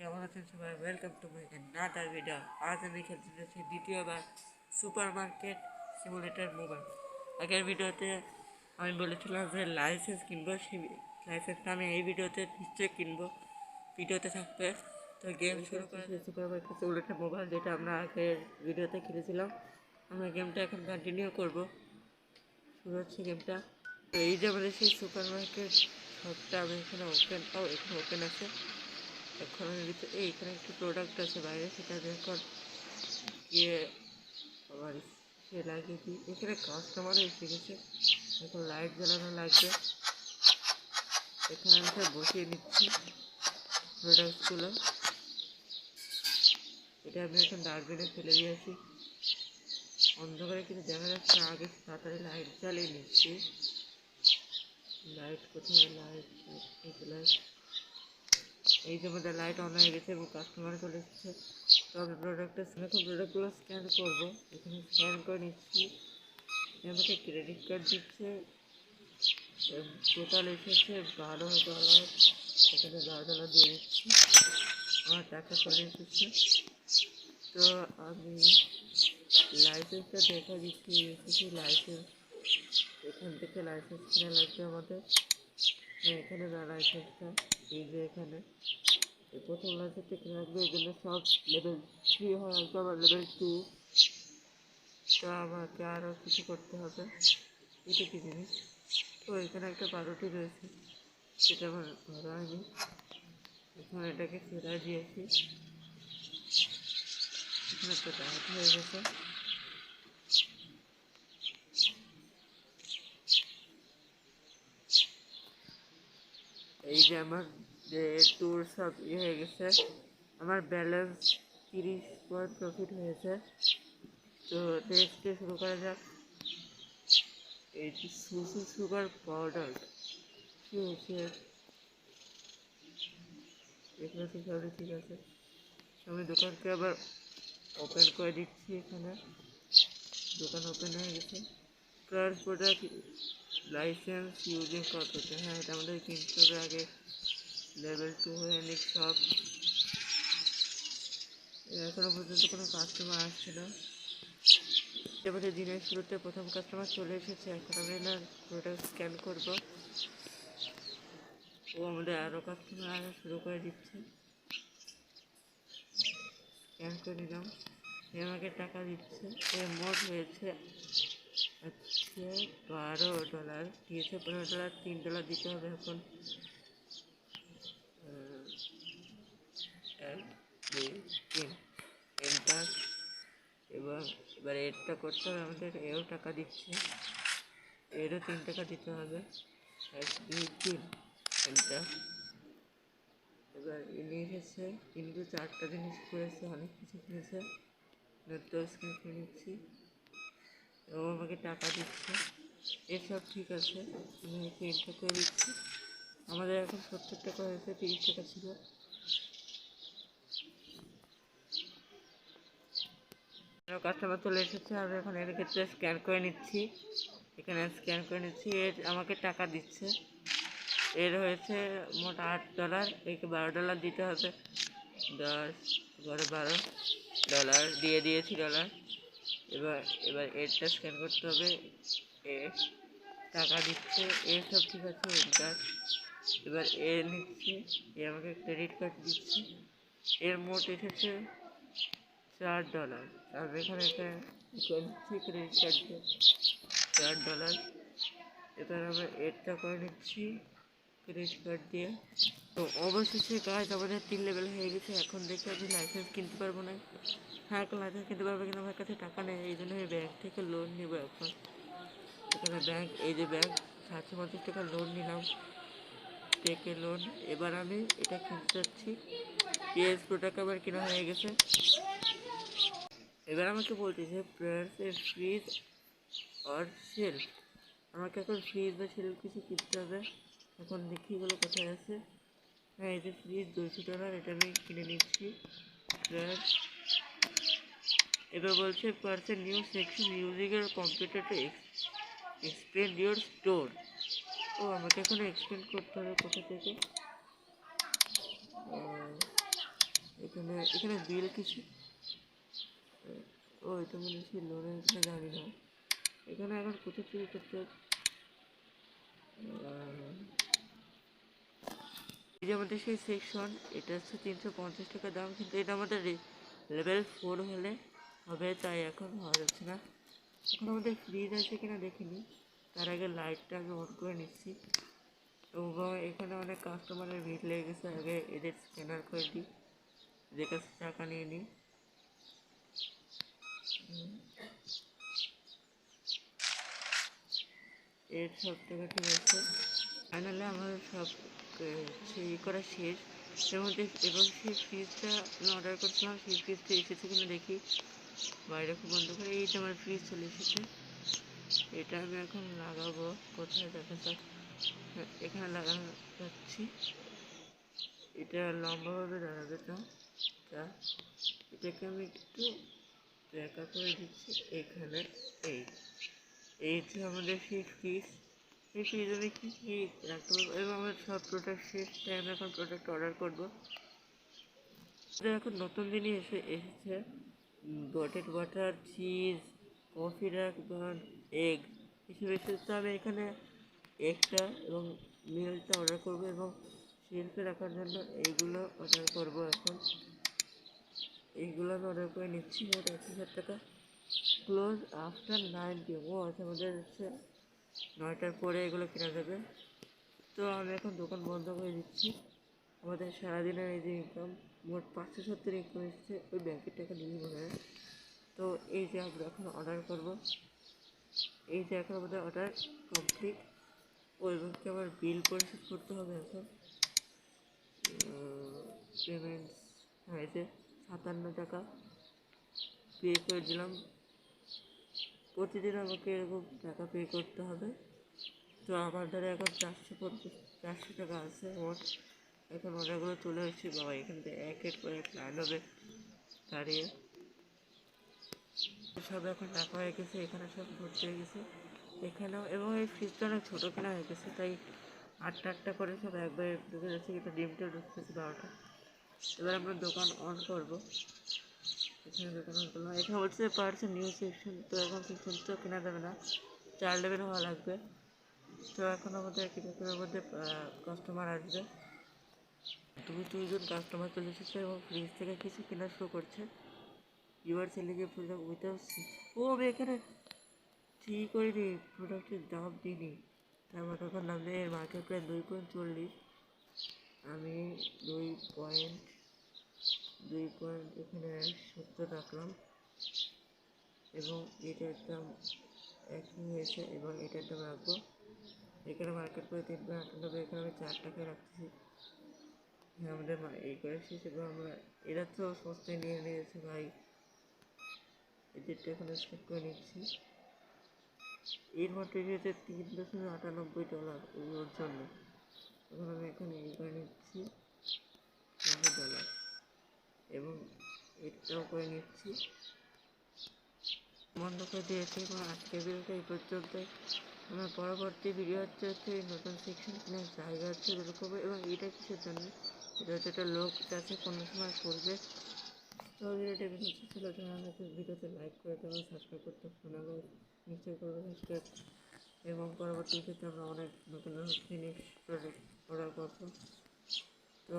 কেমন আছেন সবাই? Welcome to my another video. আজ আমি খেলতে যাচ্ছি দ্বিতীয়বার সুপার মার্কেট সিমুলেটর মোবাইল। আগের ভিডিওতে আমি বলেছিলাম যে লাইসেন্স কিনবো, সেই লাইসেন্সটা আমি এই ভিডিওতে নিশ্চয়ই কিনবো, ভিডিওতে থাকবে। তো গেম শুরু করে সুপার মার্কেট সিমুলেটর মোবাইল, যেটা আমরা আগের ভিডিওতে খেলেছিলাম। আমরা গেমটা এখন কন্টিনিউ করবো। শুরু হচ্ছে গেমটা। তো এই যে আমাদের সেই সুপার মার্কেট শপটা, আমি এখানে ওপেন আছে। এখন আমি এইখানে একটি প্রোডাক্ট আছে বাইরে, সেটা এখন গিয়ে আবার সে লাগিয়ে দিই। এখানে কাস্টমারও এসে গেছে, এখন লাইট জ্বালানো লাগবে। এখানে আমি সব বসিয়ে নিচ্ছি প্রোডাক্টগুলো। এটা আমি এখন ডাস্টবিনে ফেলে দিয়েছি। অন্ধকারে কিছু দেখা যাচ্ছে, আগে তাড়াতাড়ি লাইট জ্বালিয়ে নিচ্ছি। লাইট কোথায়? লাইট, এই যে আমাদের লাইট অন হয়ে গেছে এবং কাস্টমার চলে এসেছে। তো আমি প্রোডাক্টগুলো স্ক্যান করবো। এখানে স্ক্যান করে নিচ্ছি। আমাকে ক্রেডিট কার্ড দিচ্ছে, টোটাল এসেছে $12। এখানে $12 দিয়ে দিচ্ছি, আমার টাকা চলে এসেছে। তো আমি লাইসেন্সটা দেখা দিচ্ছি, এসেছি লাইসেন্স। এখান থেকে লাইসেন্স কেনা লাগবে আমাদের। এখানে লাইসেন্সটা, এই যে এখানে প্রথম লাইসেন্সটা কেনা লাগবে। এই জন্য সব লেভেল 3 হয়, হয়তো আবার লেভেল 2। তো আমাকে আরও কিছু করতে হবে। এটা কি জিনিস? তো এখানে একটা পাউরুটি রয়েছে, সেটা আমার ধরা হয়নি। এখন এটাকে ফেরাই দিয়েছি। এখানে একটা ডায়েট হয়ে গেছে। এই যে আমার যে ট্যুর সব হয়ে গেছে, আমার ব্যালেন্স 30 পয়েন্ট প্রফিট হয়েছে। তো টেস্টে শুরু করা যাক। এই যে সুগার পাউডার কি হয়েছে? এখানে তো সবই ঠিক আছে। আমি দোকানকে আবার ওপেন করে দিচ্ছি। এখানে দোকান ওপেন হয়ে গেছে। প্রাইস প্রোডাক্ট লাইসেন্স ইউজিং কত হচ্ছে? হ্যাঁ, এটা আমাদের কিনতে হবে আগে। লেভেল 2 হয়ে নিক সব। এখনো পর্যন্ত কোনো কাস্টমার আসছে না। এবারে দিনের শুরুতে প্রথম কাস্টমার চলে এসেছে। এখন আমি না প্রোডাক্ট স্ক্যান করবো। ও আমাদের আরও কাস্টমার আসা শুরু করে দিচ্ছে। স্ক্যান করে নিলাম, সে আমাকে টাকা দিচ্ছে। এর মোট হয়েছে $12 দিয়েছে। $15, $3 দিতে হবে এখন। 1, 2, 3 এন্টার। এবার এরটা করতে হবে আমাদের। এও টাকা দিচ্ছে, এরও $3 দিতে হবে। 1, 2, 3 এন্টার। এবার এনে এসেছে, কিন্তু 4টা জিনিস করেছে, অনেক কিছু কিনেছে। তো স্ক্যান করে নিচ্ছি, ও আমাকে টাকা দিচ্ছে। এসব ঠিক আছে, আমি ওকে এন্টার করে দিচ্ছি। আমাদের এখন $70 হয়েছে, $30 ছিল। কাস্টমার চলে এসেছে, আমি এখন এর ক্ষেত্রে স্ক্যান করে নিচ্ছি। এখানে স্ক্যান করে নিচ্ছি, এর আমাকে টাকা দিচ্ছে। এর হয়েছে মোট $8। একে $12 দিতে হবে। 10, 11, $12 দিয়ে দিয়েছি ডলার। এবার এরটা স্ক্যান করতে হবে। এ টাকা দিচ্ছে, এর সব ঠিক আছে। এন্টার। এবার এ নিচ্ছে, এ আমাকে ক্রেডিট কার্ড দিচ্ছে। এর মোট এসেছে $4। আমি এখানে একটা নিচ্ছি ক্রেডিট কার্ড দিয়ে $4। এবার আমরা এরটা করে নিচ্ছি ক্রেডিট কার্ড দিয়ে। তো অবশেষে গাইজ আমাদের 3 লেভেল হয়ে গেছে। এখন দেখে আমি লাইসেন্স কিনতে পারবো না। হ্যাঁ, এখন লাইসেন্স কিনতে পারবো, কিন্তু আমার কাছে টাকা নেই। এই জন্য আমি ব্যাংক থেকে লোন নেব এখন। এখানে ব্যাংক, এই যে ব্যাংক, $750 লোন নিলাম, টেকে লোন। এবার আমি এটা কিনতে চাচ্ছি। PS প্রোডাক্ট আবার কেনা হয়ে গেছে। এবার আমাকে বলতেছে প্রেয়ার্সের ফ্রিজ আর সেল। আমাকে এখন ফ্রিজ বা সেল কিছু কিনতে হবে। এখন দেখি এগুলো কোথায় আছে। হ্যাঁ, এই যে ফ্রিজ $200, এটা আমি কিনে নিচ্ছি। প্রেয়ার্স। এবার বলছে পার্সেন্ট নিউ সেকশন ইউজিং এর computer to expand your store. ও আমাকে এখন এক্সপেন্ড করতে হবে কোথা থেকে? এখানে এখানে বিল কিছু ও এটা মনে হচ্ছে লোনের এখানে জানি না। এখানে এখন কোথা থেকে করতে এই যে আমাদের সেই সেকশন, এটা হচ্ছে 350 টাকা দাম, কিন্তু এটা আমাদের লেভেল 4 হলে হবে, তাই এখন হওয়া যাচ্ছে না। এখন আমাদের ফ্রিজ আছে কিনা দেখিনি, তার আগে লাইটটা আমি অন করে নিচ্ছি। এবং এখানে অনেক কাস্টমারের ভিড় লেগে গেছে, আগে এদের স্ক্যানার করে দিই, এদের কাছে টাকা নিয়ে নিই। এর সব টাকা ঠিক আছে। ফাইনালি আমার সব করা শেষ। এর মধ্যে এবং সেই ফ্রিজটা আমি অর্ডার করছিলাম, সেই ফ্রিজটা এসেছে কিনা দেখি, বাইরে খুব বন্ধ করে। এই যে আমার ফ্রিজ চলে এসেছে, এটা আমি এখন লাগাবো। কোথায় দেখা যাক, এখানে লাগানো যাচ্ছি। এটা লম্বাভাবে দাঁড়াবে না, তা এটাকে আমি একটু জায়গা করে দিচ্ছি এখানে। এই এই যে আমাদের সেই ফ্রিজ, এই ফ্রিজ আমি কি কি রাখতে পারবো, এবং আমার সব প্রোডাক্ট শেষ, তাই আমি এখন প্রোডাক্ট অর্ডার করবো। এখন নতুন জিনিস এসেছে, বটেড বাটার, চিজ, কফি রাখবেন, এগ এসব এসেছে। তো আমি এখানে এগটা এবং মিল্কটা অর্ডার করবো, এবং শেলফে রাখার জন্য এইগুলো অর্ডার করবো। এখন এইগুলো আমি অর্ডার করে নিচ্ছি। মোট 1000 টাকা। Close after 9 PM। ও আচ্ছা, আমাদের হচ্ছে 9টার পরে এগুলো কেনা যাবে। তো আমি এখন দোকান বন্ধ করে দিচ্ছি। আমাদের সারাদিনের এই যে ইনকাম, মোট 570 ইনকাম এসেছে, ওই ব্যাংকের টাকা নিয়ে মনে হয়। তো এই যে আমরা এখন অর্ডার করবো, এই যে এখন আমাদের অর্ডার কমপ্লিট। ওই ব্যাংকে আমার বিল পরিশোধ করতে হবে এখন। পেমেন্টস, হ্যাঁ, এই যে 57 টাকা পে করে দিলাম। প্রতিদিন আমাকে এরকম টাকা পে করতে হবে। তো আমার দ্বারা এখন 400 টাকা আছে মোট। এখন অর্ডারগুলো চলে এসেছে। বাবা, এখান থেকে এক এক করে লাইন হবে দাঁড়িয়ে। সব এখন টাকা হয়ে গেছে, এখানে সব ভর্তি হয়ে গেছে এখানেও। এবং এই ফ্রিজটা অনেক ছোটো কেনা হয়ে গেছে, তাই 8টা করে সব একবারে ঢুকে যাচ্ছে। এটা ডিমটা ঢুকতেছে 12টা। এবার আমরা দোকান অন করবো। এখানে দোকান অন করলাম। এখানে হচ্ছে পার্টস নিউ সেকশন, তো এখন সেকশন তো কেনা যাবে না, 4 লেভেল হওয়া লাগবে। তো এখন আমাদের কিছুক্ষণের মধ্যে কাস্টমার আসবে। 2-3 জন কাস্টমার চলে এসেছে এবং ফ্রিজ থেকে কিছু কেনা শুরু করছে। ইউআর সেলিংয়ে প্রোডাক্ট উইথাউট। ও, আমি এখানে ঠিক করিনি, প্রোডাক্টের দাম দিইনি। তার মানে তখন নামলে এর মার্কেট প্রায় 2.40। আমি 2 পয়েন্ট এখানে 70 রাখলাম, এবং এটার দাম একই হয়েছে, এবং এটার দাম রাখবো। এখানে মার্কেট করে 3.98, এখানে আমি 4 টাকায় রাখতেছি। হ্যাঁ, আমাদের এই করে শেষ। এবং আমরা এরা তো সস্তায় নিয়ে নিয়েছে ভাই, এদেরটা এখন স্কেপ করে নিচ্ছি। এর মাত্র এসেছে $3.98 ওর জন্য। এখন আমি এখানে এই করে নিচ্ছি $100, এবং এটাও করে নিচ্ছি, বন্ধ করে দিয়েছি। এবং আজকের ভিডিওটা এই পর্যন্তই। আমার পরবর্তী ভিডিও হচ্ছে নতুন সেকশন কেনার জায়গা হচ্ছে এরকম। এবং এটা কিসের জন্য, এটা হচ্ছে একটা লোক আছে কোনো সময় করবে। তো ভিডিওটা এখানে ছিল। ভিডিওতে লাইক করে দেবেন, সাবস্ক্রাইব করতে ভুলবেন না, নিশ্চয়ই করবেন সাবস্ক্রাইব। এবং পরবর্তী ক্ষেত্রে আমরা অনেক নতুন জিনিস প্রোডাক্ট অর্ডার করবো। তো